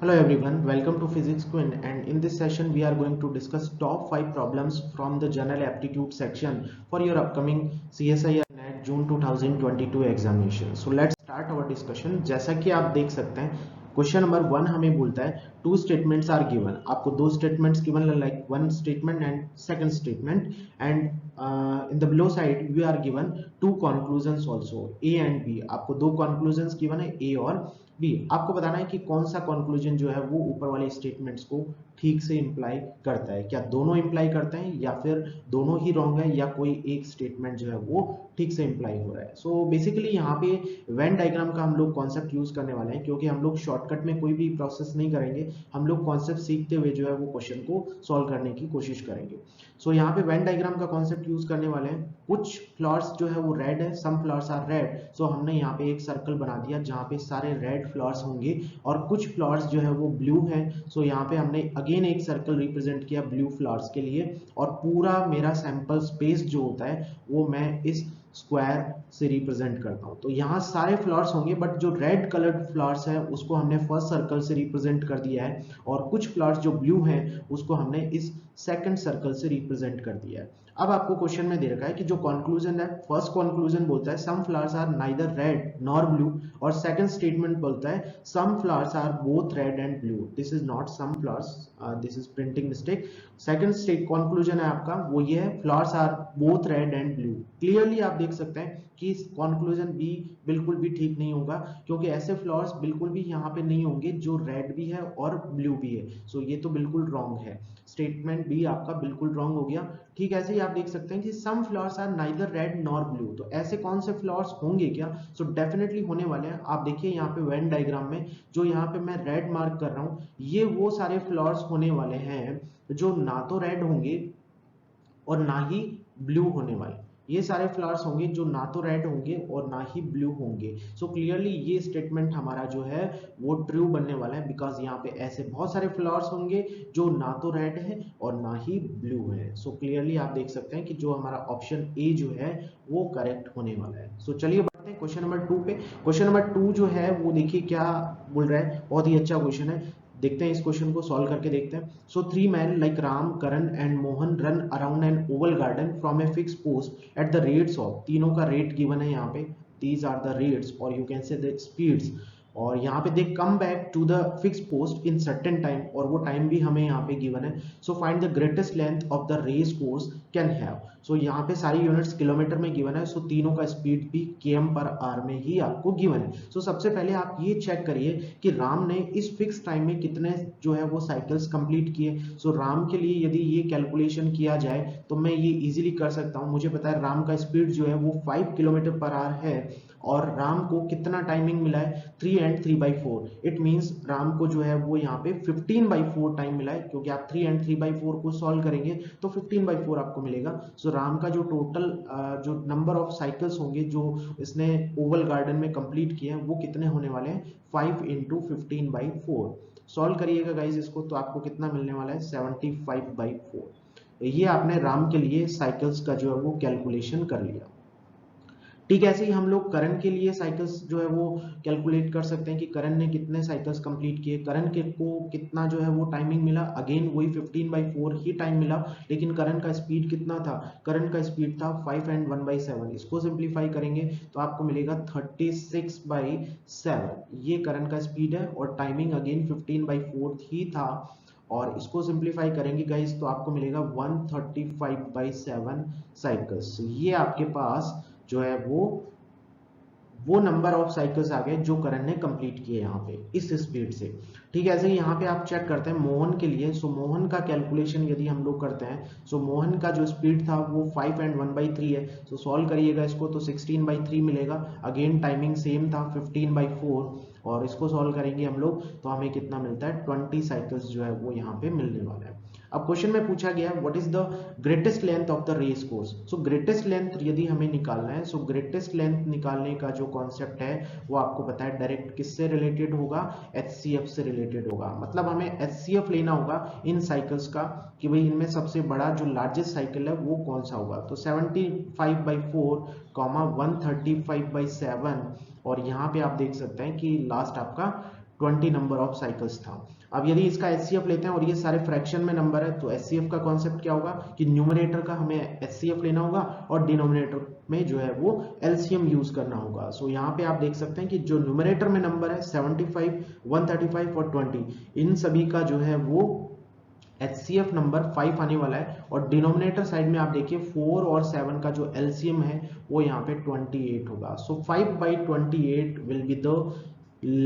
Hello everyone, welcome to Physics Quinn, and in this session we are going to discuss top 5 problems from the General Aptitude section for your upcoming CSIR NET June 2022 examination. So let's start our discussion. जैसा कि आप देख सकते हैं question number 1 हमें बोलता है two statements are given. आपको दो statements given, like one statement and second statement, and in the below side we are given two conclusions also A and B. आपको दो कंक्लूजंस गिवन है ए और बी। आपको बताना है कि कौन सा कंक्लूजन जो है वो ऊपर वाले स्टेटमेंट्स को ठीक से इंप्लाई करता है। क्या दोनों इंप्लाई करते हैं या फिर दोनों ही रॉन्ग है या कोई एक स्टेटमेंट जो है वो ठीक से इंप्लाई हो रहा है। सो बेसिकली यहाँ पे वेन डायग्राम का हम लोग कॉन्सेप्ट यूज करने वाले हैं, क्योंकि हम लोग शॉर्टकट में कोई भी प्रोसेस नहीं करेंगे। हम लोग कॉन्सेप्ट सीखते हुए जो है वो क्वेश्चन को सॉल्व करने की कोशिश करेंगे। सो यहाँ पे वेन डायग्राम का कॉन्सेप्ट यूज करने वाले हैं। कुछ फ्लावर्स जो है वो रेड है, सम फ्लावर्स आर रेड। सो हमने यहाँ पे एक सर्कल बना दिया जहाँ पे सारे रेड फ्लावर्स होंगे, और कुछ फ्लावर्स जो है वो ब्लू है। सो यहाँ पे हमने अगेन एक सर्कल रिप्रेजेंट किया ब्लू फ्लावर्स के लिए, और पूरा मेरा सैंपल स्पेस जो होता है वो मैं इस स्क्वायर से रिप्रेजेंट करता हूं। तो यहाँ सारे फ्लावर्स होंगे, बट जो रेड कलर्ड फ्लावर्स है उसको हमने फर्स्ट सर्कल से रिप्रेजेंट कर दिया है, और कुछ फ्लावर्स जो ब्लू हैं उसको हमने इस सेकंड सर्कल से रिप्रेजेंट कर दिया है। अब आपको क्वेश्चन में दे रखा है कि जो कंक्लूजन है, फर्स्ट कंक्लूजन बोलता है some flowers are neither red nor blue, और सेकंड स्टेटमेंट बोलता है some flowers are both red and blue. This is not some flowers, this is printing mistake. Second state conclusion है आपका वो ये है flowers are both red and blue. Clearly आप देख सकते हैं कि कंक्लूजन बी बिल्कुल भी ठीक नहीं होगा, क्योंकि ऐसे फ्लावर्स बिल्कुल भी यहाँ पे नहीं होंगे जो रेड भी है और ब्लू भी है। सो ये तो बिल्कुल रॉन्ग है, स्टेटमेंट बी आपका बिल्कुल रॉन्ग हो गया। ठीक ऐसे ही आप देख सकते हैं कि some flowers are neither red nor blue. तो ऐसे कौन से फ्लावर्स होंगे क्या? सो डेफिनेटली होने वाले हैं। आप देखिए यहाँ पे वेन डायग्राम में जो यहाँ पे मैं रेड मार्क कर रहा हूँ, ये वो सारे फ्लावर्स होने वाले हैं जो ना तो रेड होंगे और ना ही ब्लू होने वाले। ये सारे फ्लावर्स होंगे जो ना तो रेड होंगे और ना ही ब्लू होंगे। सो क्लियरली ये स्टेटमेंट हमारा जो है वो ट्रू बनने वाला है, बिकॉज यहाँ पे ऐसे बहुत सारे फ्लावर्स होंगे जो ना तो रेड है और ना ही ब्लू है। सो क्लियरली आप देख सकते हैं कि जो हमारा ऑप्शन ए जो है वो करेक्ट होने वाला है। सो चलिए बढ़ते हैं क्वेश्चन नंबर 2 पे। क्वेश्चन नंबर 2 जो है वो देखिए क्या बोल रहा है, बहुत ही अच्छा क्वेश्चन है। देखते हैं इस क्वेश्चन को सॉल्व करके देखते हैं। So three man like Ram, Karan and Mohan run around an oval garden from a fix post at the rates of, तीनों का रेट गिवन है यहाँ पे, दीज आर द रेट्स और you can say the speeds. और यहाँ पे they come back to the fix post in certain time, और वो टाइम भी हमें यहाँ पे गिवन है। So find the greatest length of the race course can have. So यहाँ पे सारी यूनिट्स किलोमीटर में गिवन है। सो तीनों का स्पीड भी km/h में ही आपको गिवन है। सो सबसे पहले आप ये चेक करिए कि राम ने इस फिक्स टाइम में कितने जो है वो साइकिल्स कंप्लीट किए। सो राम के लिए यदि ये कैलकुलेशन किया जाए तो मैं ये इजीली कर सकता हूँ। मुझे पता है राम का स्पीड जो है वो 5 km/h है, और राम को कितना टाइमिंग मिला है 3 and 3/4। इट मींस राम को जो है वो यहाँ पे 15/4 टाइम मिला है, क्योंकि आप 3 and 3/4 को सॉल्व करेंगे तो 15/4 आपको मिलेगा। सो राम का जो टोटल जो नंबर ऑफ साइकिल्स होंगे जो इसने ओवल गार्डन में कंप्लीट किए हैं वो कितने होने वाले हैं 5 × 15/4। सॉल्व करिएगा गाइज इसको, तो आपको कितना मिलने वाला है 75/4। ये आपने राम के लिए साइकिल्स का जो है वो कैलकुलेशन कर लिया। ठीक ऐसे ही हम लोग करण के लिए साइकिल्स जो है वो कैलकुलेट कर सकते हैं कि करण ने कितने साइकिल्स कंप्लीट किए, करण के को कितना जो है वो टाइमिंग मिला। अगेन वही 15/4 ही टाइम मिला, लेकिन करण का स्पीड कितना था, करण का स्पीड था 5 and 1/7। इसको सिंप्लीफाई करेंगे तो आपको मिलेगा 36/7। ये करण का स्पीड है, और टाइमिंग अगेन 15/4 ही था। और इसको सिंप्लीफाई करेंगे गाइस तो आपको मिलेगा 135/7 साइकिल्स। ये आपके पास जो है वो नंबर ऑफ साइकिल्स आ गए जो करण ने कंप्लीट किए यहाँ पे इस स्पीड से। ठीक है, ऐसे ही यहाँ पे आप चेक करते हैं मोहन के लिए। सो मोहन का कैलकुलेशन यदि हम लोग करते हैं, सो मोहन का जो स्पीड था वो 5 and 1/3 है। सो सॉल्व करिएगा इसको तो 16/3 मिलेगा। अगेन टाइमिंग सेम था 15/4, और इसको सॉल्व करेंगे हम लोग तो हमें कितना मिलता है 20 साइकिल्स जो है वो यहाँ पे मिलने वाला है। अब क्वेश्चन में पूछा गया what is the greatest length of the race course. So greatest length यदि हमें निकालना है, सो ग्रेटेस्ट लेंथ निकालने का जो कॉन्सेप्ट है वो आपको पता है डायरेक्ट किससे रिलेटेड होगा, HCF से रिलेटेड होगा। मतलब हमें HCF लेना होगा इन साइकिल्स का कि भाई इनमें सबसे बड़ा जो लार्जेस्ट साइकिल है वो कौन सा होगा। तो 75/4 135/7, और यहाँ पे आप देख सकते हैं कि लास्ट आपका 20 नंबर ऑफ साइकिल्स था। अब यदि इसका एचसीएफ लेते हैं और ये सारे फ्रैक्शन में नंबर है तो एचसीएफ का कॉन्सेप्ट क्या होगा कि न्यूमरेटर का हमें एचसीएफ लेना होगा और डिनोमिनेटर में जो है वो एलसीएम यूज करना होगा। सो यहाँ पे आप देख सकते हैं कि जो न्यूमरेटर में नंबर है 75, 135 और 20, इन सभी का जो है वो HCF नंबर 5 आने वाला है और डिनोमिनेटर साइड में आप देखिए 4 और 7 का जो LCM है वो यहाँ पे 28 होगा। सो 5/28 will be the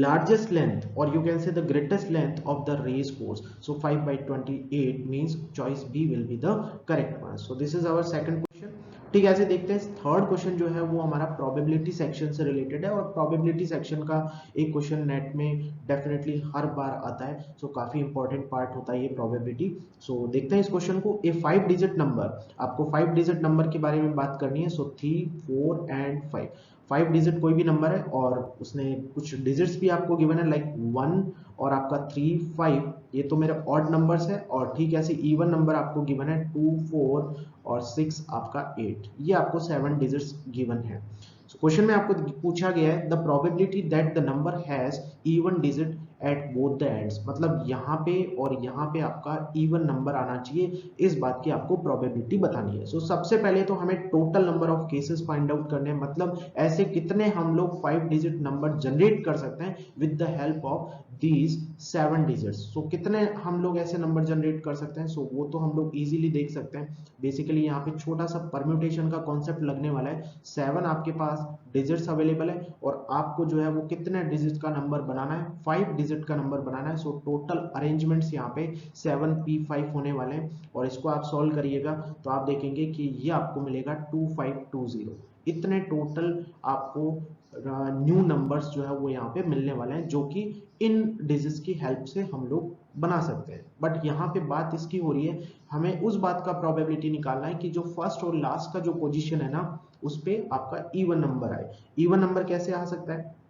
largest length or you can say the greatest length of the race course. So 5/28 means choice B will be the correct one. So this is our second question. ठीक है, ऐसे देखते हैं third question जो है वो हमारा probability section से रिलेटेड है और प्रोबेबिलिटी सेक्शन का एक क्वेश्चन नेट में डेफिनेटली हर बार आता है। सो काफी इंपॉर्टेंट पार्ट होता है ये प्रोबेबिलिटी। सो देखते हैं इस क्वेश्चन को। ए 5 डिजिट नंबर, आपको 5 डिजिट नंबर के बारे में बात करनी है। सो 3, 4 एंड 5, 5 डिजिट कोई भी नंबर है और उसने कुछ डिजिट्स भी आपको गिवन है लाइक 1 और आपका 3, 5, ये तो मेरे ऑड नंबर्स है। और ठीक ऐसे इवन नंबर आपको गिवन है 2, 4 और 6 आपका 8, ये आपको 7 डिजिट्स गिवन है। सो क्वेश्चन में आपको पूछा गया है the probability that the number has even digit at both the ends, मतलब यहाँ पे और यहाँ पे आपका इवन नंबर आना चाहिए, इस बात की आपको प्रोबेबिलिटी बतानी है। सो सबसे पहले तो हमें total number of cases find out करने हैं, मतलब ऐसे कितने हम लोग 5 डिजिट नंबर जनरेट कर सकते हैं with the help of these 7 digits. So कितने हम लोग ऐसे नंबर जनरेट कर सकते हैं, सो वो तो हम लोग इजीली देख सकते हैं। बेसिकली यहाँ पे छोटा सा परम्यूटेशन का कॉन्सेप्ट लगने वाला है। 7 आपके पास डिजिट्स अवेलेबल है और आपको जो है वो कितने डिजिट का नंबर बनाना है, 5 डिजिट का नंबर बनाना है। सो टोटल अरेंजमेंट्स यहाँ पे 7p5 होने वाले हैं और इसको आप सॉल्व करिएगा तो आप देखेंगे कि ये आपको मिलेगा 2520। इतने टोटल आपको न्यू नंबर्स जो है वो यहाँ पे मिलने वाले हैं, जो कि इन डिजिट्स की हेल्प से हम लोग बना सकते हैं। बट यहाँ पे बात इसकी हो रही है, हमें उस बात का प्रोबेबिलिटी निकालना है कि जो फर्स्ट और लास्ट का जो पोजीशन है ना उस पे आपका इवन नंबर आए। इवन नंबर कैसे आ सकता है,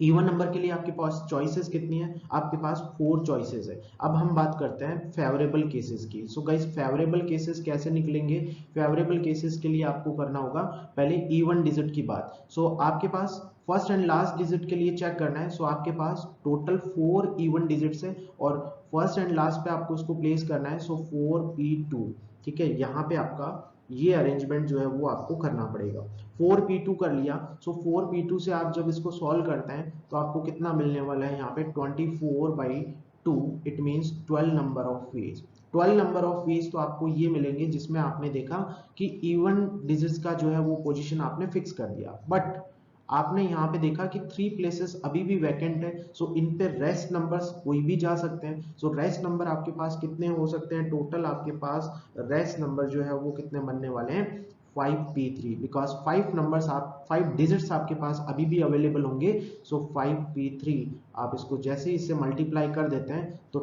इवन नंबर के लिए आपके पास चॉइसेस कितनी है, आपके पास 4 चॉइसेस है। अब हम बात करते हैं फेवरेबल केसेस की। सो गाइस फेवरेबल केसेस कैसे निकलेंगे, फेवरेबल केसेस के लिए आपको करना होगा पहले इवन डिजिट की बात। सो आपके पास फर्स्ट एंड लास्ट डिजिट के लिए चेक करना है। सो आपके पास टोटल 4 इवन डिजिट्स है और फर्स्ट एंड लास्ट पे आपको इसको प्लेस करना है। सो 4p2, ठीक है, यहाँ पे आपका ये अरेंजमेंट जो है वो आपको करना पड़ेगा। 4p2 कर लिया। सो 4p2 से आप जब इसको सॉल्व करते हैं तो आपको कितना मिलने वाला है यहाँ पे 24/2, it means 12 number of ways. 12 number of ways तो आपको ये मिलेंगे जिसमें आपने देखा कि इवन डिजिट्स का जो है वो पोजीशन आपने फिक्स कर दिया। बट आपने यहाँ पे देखा कि 3 प्लेसेस अभी भी वैकेंट है। सो इन पे रेस्ट नंबर्स कोई भी जा सकते हैं। सो रेस्ट नंबर आपके पास कितने हो सकते हैं, टोटल आपके पास रेस्ट नंबर जो है वो कितने बनने वाले हैं 5p3, बिकॉज 5 नंबर्स आप 5 डिजिट्स आपके पास अभी भी अवेलेबल होंगे। सो 5p3 आप इसको जैसे इससे मल्टीप्लाई कर देते हैं तो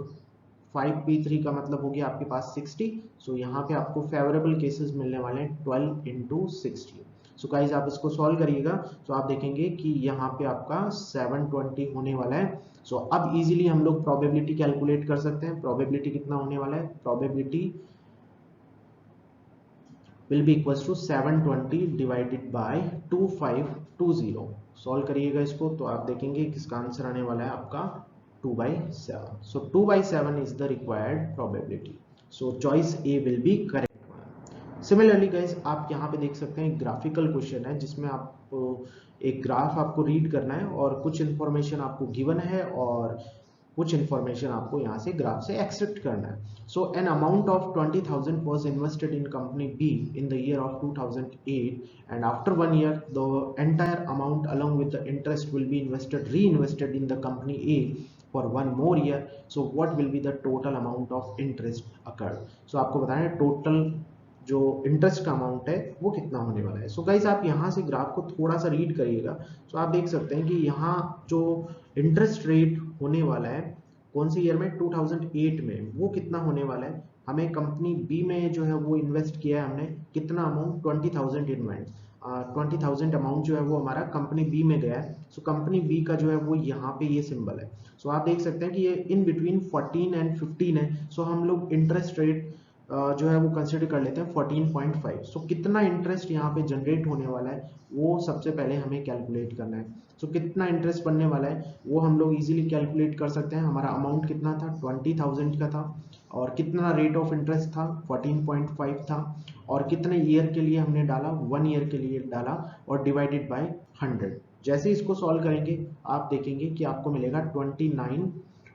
5p3 का मतलब हो गया आपके पास 60। सो यहाँ पे आपको फेवरेबल केसेस मिलने वाले हैं 12 × 60। सो गाइज आप इसको सॉल्व करिएगा तो आप देखेंगे कि यहाँ पे आपका 720 होने वाला है। सो अब इजीली हम लोग प्रोबेबिलिटी कैलकुलेट कर सकते हैं। प्रोबेबिलिटी कितना होने वाला है, probability will be equals to 720 divided by 2520। Solve करिएगा इसको तो आप देखेंगे किसका आंसर आने वाला है आपका 2/7। सो 2/7 is the required probability. So choice A will be correct. Similarly guys आप यहाँ पे देख सकते हैं ग्राफिकल क्वेश्चन है जिसमें आपको एक ग्राफ आपको रीड करना है और कुछ इंफॉर्मेशन आपको गिवन है और कुछ इंफॉर्मेशन आपको यहाँ से ग्राफ से एक्सट्रैक्ट करना है। So an amount of 20,000 was invested in company B in the year of 2008 and after 1 year the entire amount along with the interest will be reinvested in the company A for 1 more year. So what will be the total amount of interest occurred? So आपको बताना है total जो interest का amount है वो कितना होने वाला है। सो गाइज आप यहाँ से ग्राफ को थोड़ा सा रीड करिएगा। सो आप देख सकते हैं कि यहाँ जो इंटरेस्ट रेट होने वाला है कौन से ईयर में, 2008 में, वो कितना होने वाला है। हमें कंपनी बी में जो है वो इन्वेस्ट किया है हमने कितना अमाउंट 20,000 अमाउंट जो है वो हमारा कंपनी बी में गया है। सो कंपनी बी का जो है वो यहाँ पे ये सिंबल है। सो आप देख सकते हैं कि ये इन बिटवीन 14 and 15 है। सो हम लोग इंटरेस्ट रेट जो है वो कंसिडर कर लेते हैं 14.5। सो कितना इंटरेस्ट यहाँ पे जनरेट होने वाला है वो सबसे पहले हमें कैलकुलेट करना है। सो कितना इंटरेस्ट बनने वाला है वो हम लोग इजीली कैलकुलेट कर सकते हैं। हमारा अमाउंट कितना था, 20,000 का था, और कितना रेट ऑफ इंटरेस्ट था, 14.5 था, और कितने ईयर के लिए हमने डाला, 1 ईयर के लिए डाला, और डिवाइडेड बाय 100। जैसे इसको सॉल्व करेंगे आप देखेंगे कि आपको मिलेगा 29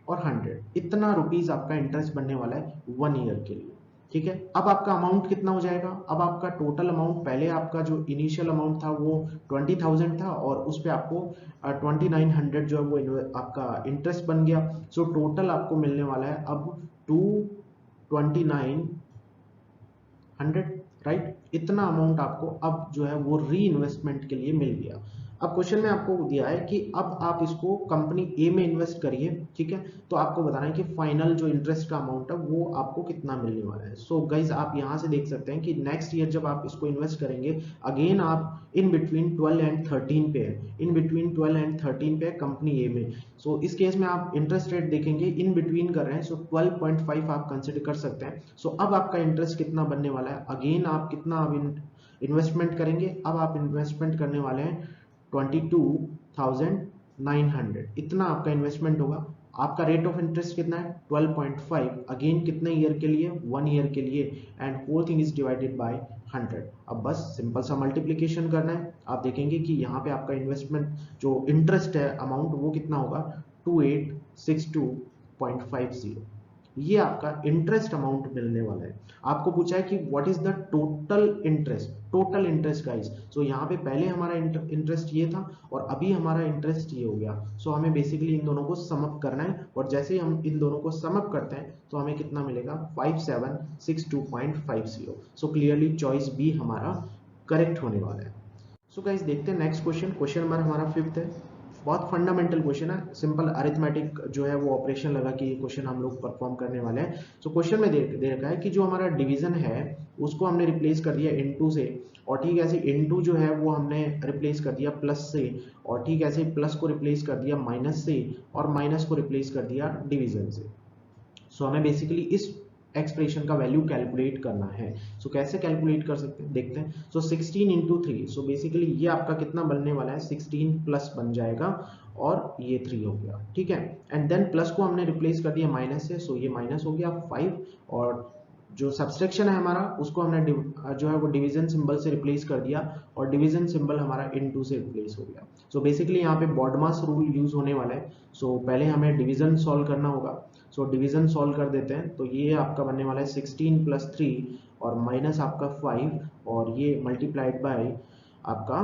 और 100, इतना रुपीज आपका इंटरेस्ट बनने वाला है 1 ईयर के लिए। ठीक है, अब आपका अमाउंट कितना हो जाएगा, अब आपका टोटल अमाउंट, पहले आपका जो इनिशियल अमाउंट था वो 20,000 था और उस पर आपको 2900 जो है वो आपका इंटरेस्ट बन गया। सो टोटल आपको मिलने वाला है अब 22900, राइट। इतना अमाउंट आपको अब जो है वो री इन्वेस्टमेंट के लिए मिल गया। अब क्वेश्चन में आपको दिया है कि अब आप इसको कंपनी ए में इन्वेस्ट करिए, ठीक है। तो आपको बताना है कि फाइनल जो इंटरेस्ट का अमाउंट है वो आपको कितना मिलने वाला है। सो गाइज आप यहाँ से देख सकते हैं कि नेक्स्ट ईयर जब आप इसको इन्वेस्ट करेंगे, अगेन आप इन बिटवीन 12 एंड 13 पे है, इन बिटवीन 12 एंड 13 पे है कंपनी ए में। सो इस केस में आप इंटरेस्ट रेट देखेंगे इन बिटवीन कर रहे हैं, सो 12.5 आप कंसिडर कर सकते हैं। सो अब आपका इंटरेस्ट कितना बनने वाला है, अगेन आप कितना अब इन्वेस्टमेंट करेंगे, अब आप इन्वेस्टमेंट करने वाले हैं 22,900, इतना आपका इन्वेस्टमेंट होगा। आपका रेट ऑफ इंटरेस्ट कितना है, 12.5, अगेन कितने ईयर के लिए, 1 ईयर के लिए, and whole thing is divided by 100। अब बस सिंपल सा मल्टीप्लिकेशन करना है। आप देखेंगे कि यहाँ पे आपका इन्वेस्टमेंट जो इंटरेस्ट है अमाउंट वो कितना होगा, 2862.50। ये आपका इंटरेस्ट अमाउंट मिलने वाला है। आपको पूछा है कि what is the total interest, total interest guys. So यहाँ पे पहले हमारा इंटरेस्ट ये था और अभी हमारा इंटरेस्ट ये हो गया। सो हमें बेसिकली इन दोनों को सम अप करना है, और जैसे ही हम इन दोनों को सम अप करते हैं तो हमें कितना मिलेगा, 5762.50। सो क्लियरली चॉइस बी हमारा करेक्ट होने वाला है। सो गाइस देखते हैं नेक्स्ट क्वेश्चन। क्वेश्चन नंबर हमारा 5th है, बहुत फंडामेंटल क्वेश्चन है, सिंपल अरिथमेटिक जो है वो ऑपरेशन लगा कि ये क्वेश्चन हम लोग परफॉर्म करने वाले हैं। सो क्वेश्चन में दे रखा है कि जो हमारा डिवीजन है उसको हमने रिप्लेस कर दिया इनटू से, और ठीक ऐसे इनटू जो है वो हमने रिप्लेस कर दिया प्लस से, और ठीक ऐसे प्लस को रिप्लेस कर दिया माइनस से, और माइनस को रिप्लेस कर दिया डिवीजन से। सो हमें बेसिकली इस एक्सप्रेशन का वैल्यू कैलकुलेट करना है। सो कैसे कैलकुलेट कर सकते हैं देखते हैं। सो 16 इंटू 3, सो बेसिकली ये आपका कितना बनने वाला है, 16 प्लस बन जाएगा, और ये 3 हो गया, ठीक है। एंड देन प्लस को हमने रिप्लेस कर दिया माइनस से, सो ये माइनस हो गया 5, और जो सब्सट्रैक्शन है हमारा उसको हमने जो है वो डिवीजन सिंबल से रिप्लेस कर दिया, और डिवीजन सिंबल हमारा इनटू से रिप्लेस हो गया। सो बेसिकली यहाँ पे बॉडमास रूल यूज होने वाला है। सो पहले हमें डिवीजन सॉल्व करना होगा। सो डिवीजन सॉल्व कर देते हैं, तो ये आपका बनने वाला है 16 प्लस 3 और माइनस आपका 5, और ये मल्टीप्लाइड बाय आपका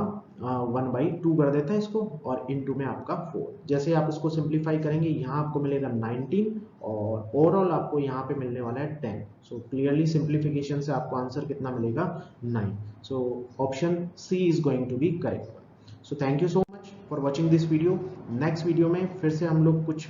1/2 कर देते हैं इसको, और इनटू में आपका 4। जैसे आप इसको सिंप्लीफाई करेंगे यहाँ आपको मिलेगा 19, और ओवरऑल आपको यहाँ पे मिलने वाला है 10। सो क्लियरली सिंप्लीफिकेशन से आपको आंसर कितना मिलेगा, 9। So option C is going to be correct. So thank you so much for watching this video. Next video में फिर से हम लोग कुछ